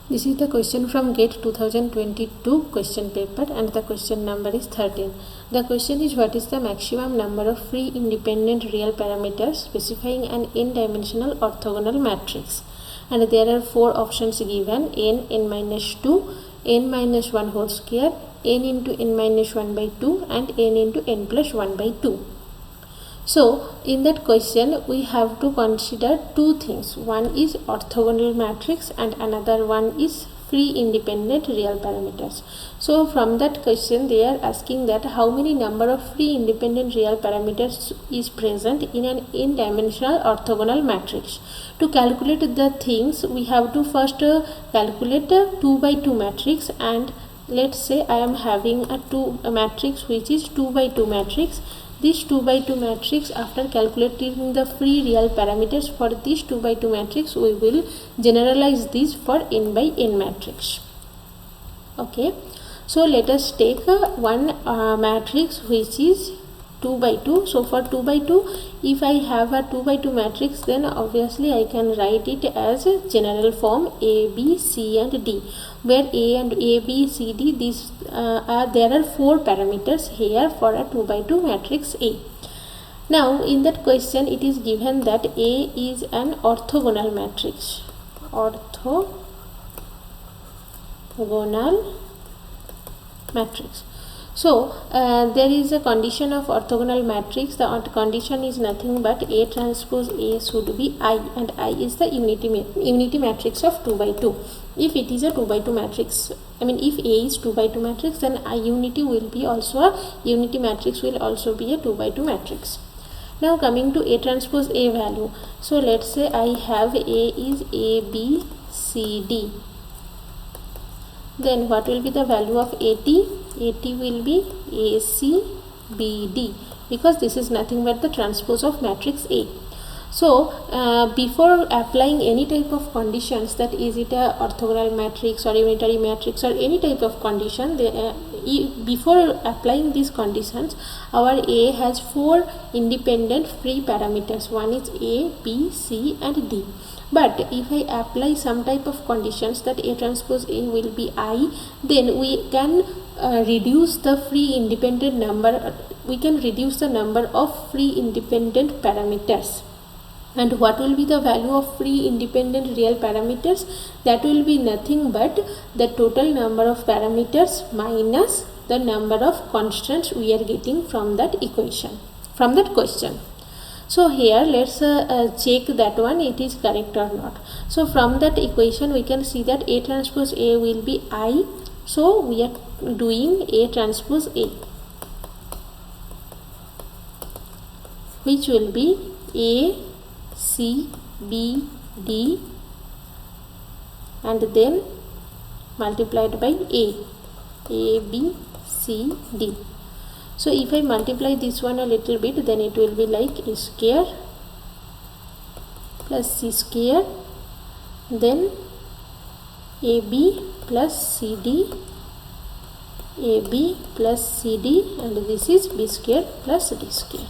This is the question from GATE 2022 question paper and the question number is 13. The question is, what is the maximum number of free independent real parameters specifying an n-dimensional orthogonal matrix? And there are four options given: n, n minus 2, n minus 1 whole square, n into n minus 1 by 2 and n into n plus 1 by 2. So in that question we have to consider two things. One is orthogonal matrix and another one is free independent real parameters. So from that question they are asking that how many number of free independent real parameters is present in an n-dimensional orthogonal matrix. To calculate the things, we have to first calculate a 2 by 2 matrix, and let's say I am having a matrix which is 2 by 2 matrix. This 2 by 2 matrix, after calculating the free real parameters for this 2 by 2 matrix, we will generalize this for n by n matrix. Okay, so let us take one matrix which is 2 by 2. So for 2 by 2, if I have a 2 by 2 matrix, then obviously I can write it as a general form A, B, C and D, where A, B, C, D, these there are four parameters here for a 2 by 2 matrix A. Now in that question it is given that A is an orthogonal matrix. Orthogonal matrix. So there is a condition of orthogonal matrix. The condition is nothing but A transpose A should be I, and I is the unity matrix of 2 by 2. If it is a 2 by 2 matrix, if A is 2 by 2 matrix, then I unity will be also a unity matrix, will also be a 2 by 2 matrix. Now coming to A transpose A value. So let's say I have A is A, B, C, D. Then what will be the value of AT? AT will be AC, BD, because this is nothing but the transpose of matrix A. So before applying any type of conditions, that is it a orthogonal matrix or unitary matrix or any type of condition, before applying these conditions, our A has four independent free parameters. One is A, B, C and D. But if I apply some type of conditions that A transpose A will be I, then we can reduce the free independent number, we can reduce the number of free independent parameters. And what will be the value of free independent real parameters? That will be nothing but the total number of parameters minus the number of constants we are getting from that equation, from that question. So here let's check that one, it is correct or not. So from that equation we can see that A transpose A will be I. So we are doing A transpose A, which will be A, C, B, D and then multiplied by A, B, C, D. So if I multiply this one a little bit, then it will be like A square plus C square, then AB plus CD, AB plus CD, and this is B square plus D square.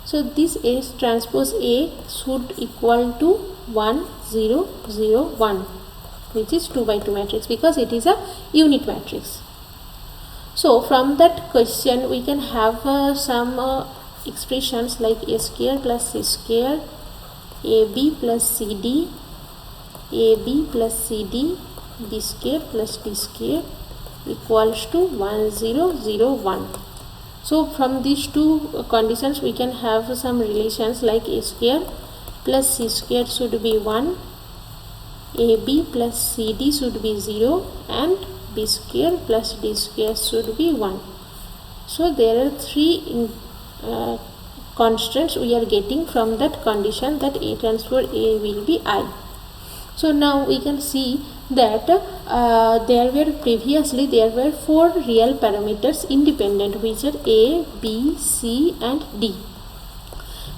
So this A transpose A should equal to 1, 0, 0, 1, which is 2 by 2 matrix, because it is a unit matrix. So from that question we can have some expressions like A square plus C square, AB plus CD, AB plus CD, B square plus D square equals to 1, 0, 0, 1. So from these two conditions we can have some relations like A square plus C square should be 1, AB plus CD should be 0 and B square plus D square should be 1. So there are three constants we are getting from that condition that A transpose A will be I. So now we can see that there were four real parameters independent, which are A, B, C and D.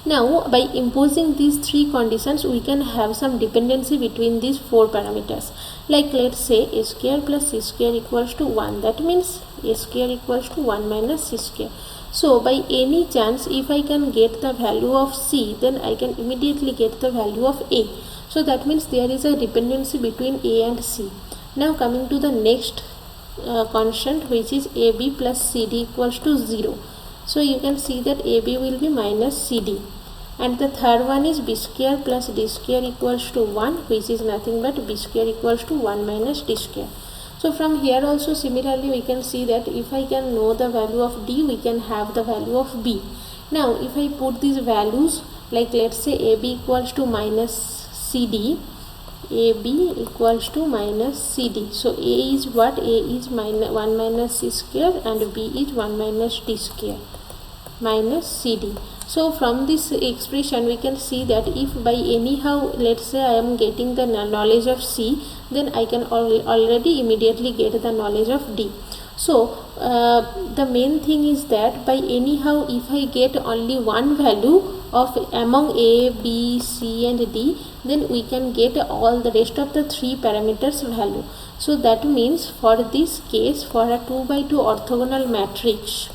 Now by imposing these three conditions we can have some dependency between these four parameters. Like let's say A square plus C square equals to 1, that means A square equals to 1 minus C square. So by any chance, if I can get the value of C, then I can immediately get the value of A. So that means there is a dependency between A and C. Now coming to the next constant, which is AB plus CD equals to 0. So you can see that AB will be minus CD. And the third one is B square plus D square equals to 1, which is nothing but B square equals to 1 minus D square. So from here also similarly we can see that if I can know the value of D, we can have the value of B. Now if I put these values, like let's say AB equals to minus CD, AB equals to minus CD. So A is what? A is 1 minus C square and B is 1 minus D square minus CD. So from this expression we can see that if by anyhow, let's say I am getting the knowledge of C, then I can already immediately get the knowledge of D. So the main thing is that by anyhow, if I get only one value of among A, B, C and D, then we can get all the rest of the 3 parameters value. So that means for this case, for a 2 by 2 orthogonal matrix,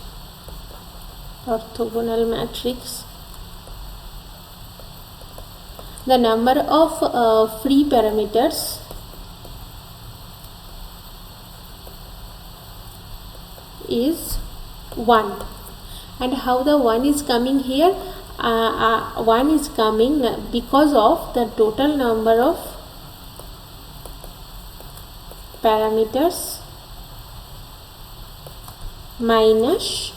the number of free parameters is 1. And how the 1 is coming here? 1 is coming because of the total number of parameters minus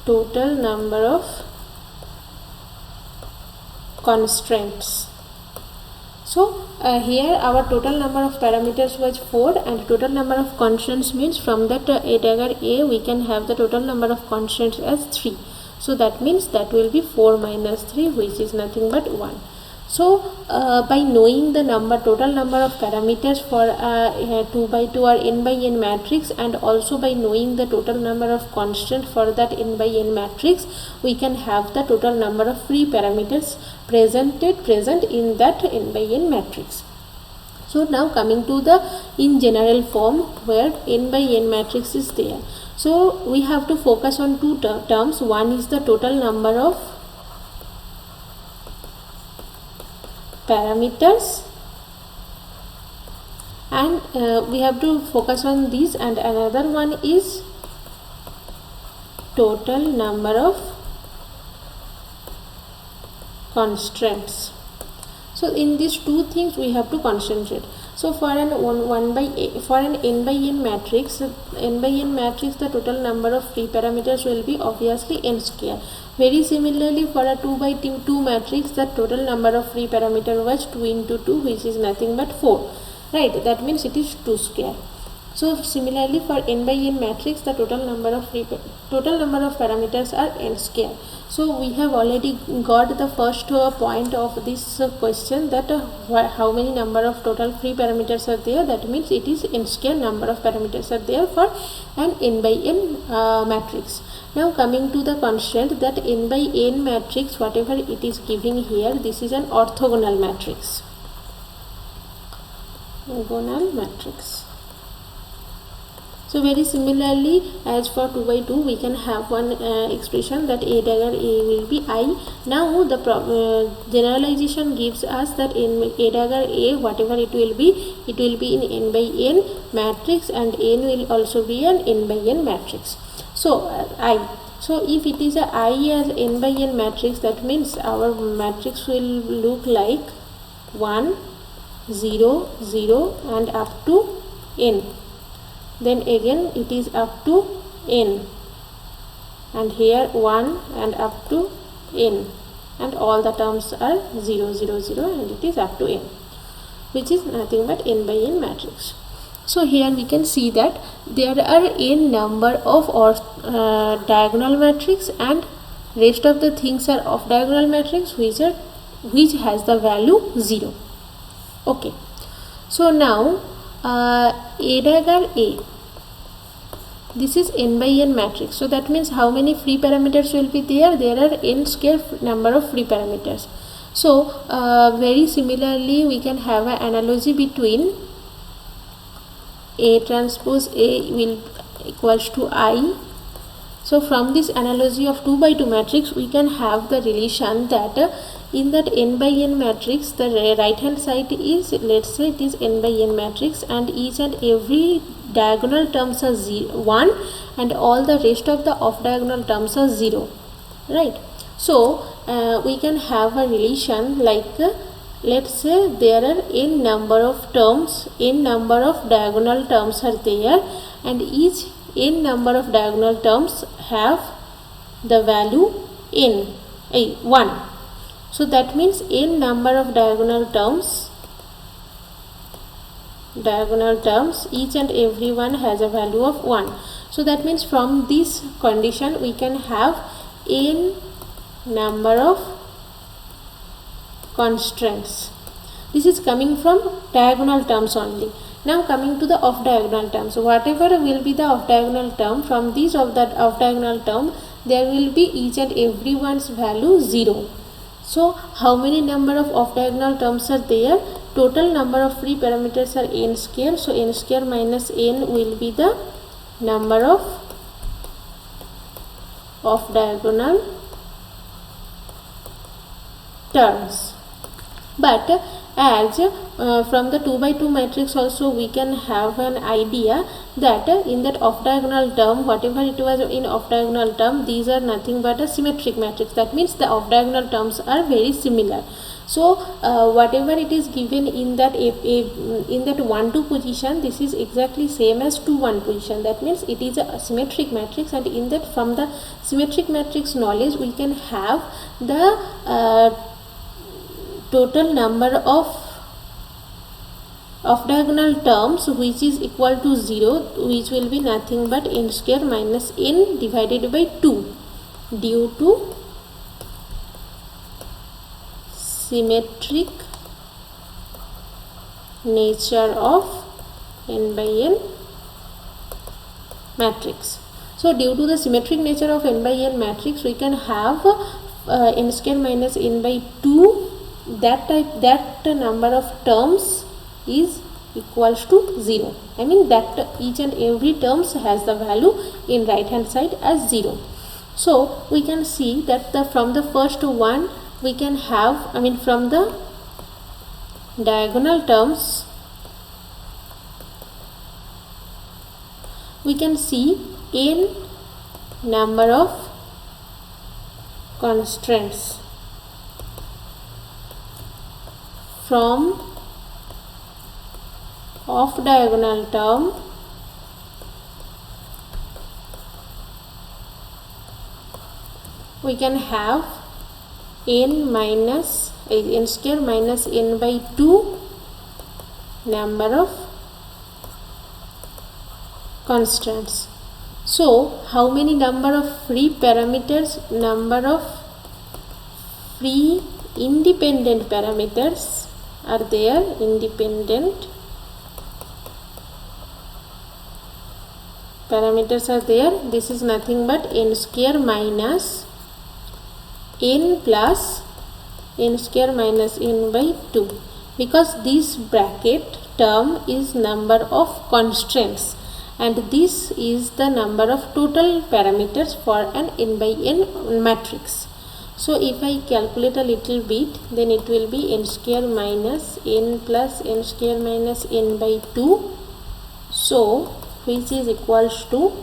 total number of constraints. So here our total number of parameters was 4 and total number of constraints means from that A dagger A we can have the total number of constraints as 3. So that means that will be 4 minus 3, which is nothing but 1. So by knowing the total number of parameters for 2 by 2 or n by n matrix, and also by knowing the total number of constants for that n by n matrix, we can have the total number of free parameters present in that n by n matrix. So now coming to the in general form where n by n matrix is there. So we have to focus on 2 terms. One is the total number of parameters, and we have to focus on these, and another one is total number of constraints. So in these 2 things we have to concentrate. So for an n by n matrix, the total number of free parameters will be obviously n square. Very similarly, for a 2 by 2 matrix, the total number of free parameter was 2 into 2, which is nothing but 4, right? That means it is 2 square. So similarly, for n by n matrix, the total number of parameters are n square. So we have already got the first point of this question, that how many number of total free parameters are there. That means it is n square number of parameters are there for an n by n matrix. Now coming to the constraint, that n by n matrix, whatever it is giving here, this is an orthogonal matrix. So very similarly, as for 2 by 2, we can have one expression that A dagger A will be I. Now the generalization gives us that in A dagger A, whatever it will be in n by n matrix, and n will also be an n by n matrix. So I. So if it is a I as n by n matrix, that means our matrix will look like 1, 0, 0 and up to n. Then again it is up to n, and here 1 and up to n, and all the terms are 0, 0, 0, and it is up to n, which is nothing but n by n matrix. So here we can see that there are n number of diagonal matrix, and rest of the things are off diagonal matrix, which has the value 0. Okay, so now A dagger A, this is n by n matrix. So that means how many free parameters will be there? There are n square number of free parameters. So very similarly, we can have an analogy between A transpose A will equals to I So from this analogy of 2 by 2 matrix, we can have the relation that in that n by n matrix, the right hand side is, let's say it is n by n matrix, and each and every diagonal terms are 1 and all the rest of the off diagonal terms are 0, right? So we can have a relation like let's say there are n number of terms, n number of diagonal terms are there, and each n number of diagonal terms have the value n 1. So that means n number of diagonal terms, each and every one has a value of 1. So that means from this condition we can have n number of constraints. This is coming from diagonal terms only. Now coming to the off diagonal terms, whatever will be the off diagonal term, from these of that off diagonal term there will be each and every one's value 0. So how many number of off diagonal terms are there? Total number of free parameters are n square. So n square minus n will be the number of off diagonal terms. But as from the 2 by 2 matrix also we can have an idea that in that off diagonal term, whatever it was in off diagonal term, these are nothing but a symmetric matrix. That means the off diagonal terms are very similar. So whatever it is given in that in that 1 2 position, this is exactly same as 2 1 position. That means it is a symmetric matrix, and in that from the symmetric matrix knowledge we can have the total number of diagonal terms which is equal to 0, which will be nothing but n square minus n divided by 2 due to symmetric nature of n by n matrix. So due to the symmetric nature of n by n matrix, we can have n square minus n by 2, that number of terms is equals to 0. I mean that each and every terms has the value in right hand side as 0. So we can see that from the first one we can have, I mean from the diagonal terms we can see n number of constraints. From off diagonal term we can have n square minus n by 2 number of constraints. So how many number of free parameters, number of free independent parameters are there, independent parameters are there? This is nothing but n square minus n plus n square minus n by 2, because this bracket term is number of constraints and this is the number of total parameters for an n by n matrix. So if I calculate a little bit, then it will be n square minus n plus n square minus n by 2, so which is equals to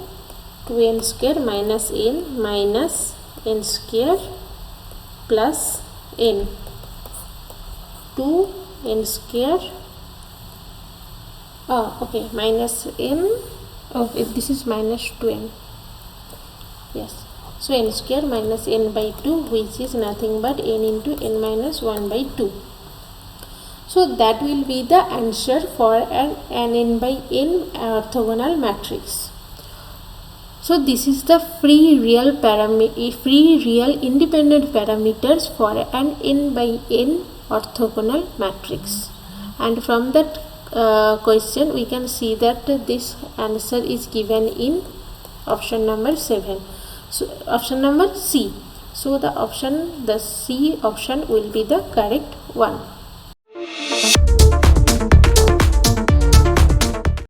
2n square minus n square plus n, 2n square minus n, this is minus 2n, yes. So n square minus n by 2, which is nothing but n into n minus 1 by 2. So that will be the answer for an n by n orthogonal matrix. So this is the free real independent parameters for an n by n orthogonal matrix. And from that question we can see that this answer is given in option number 7. So option number C. So the C option will be the correct one.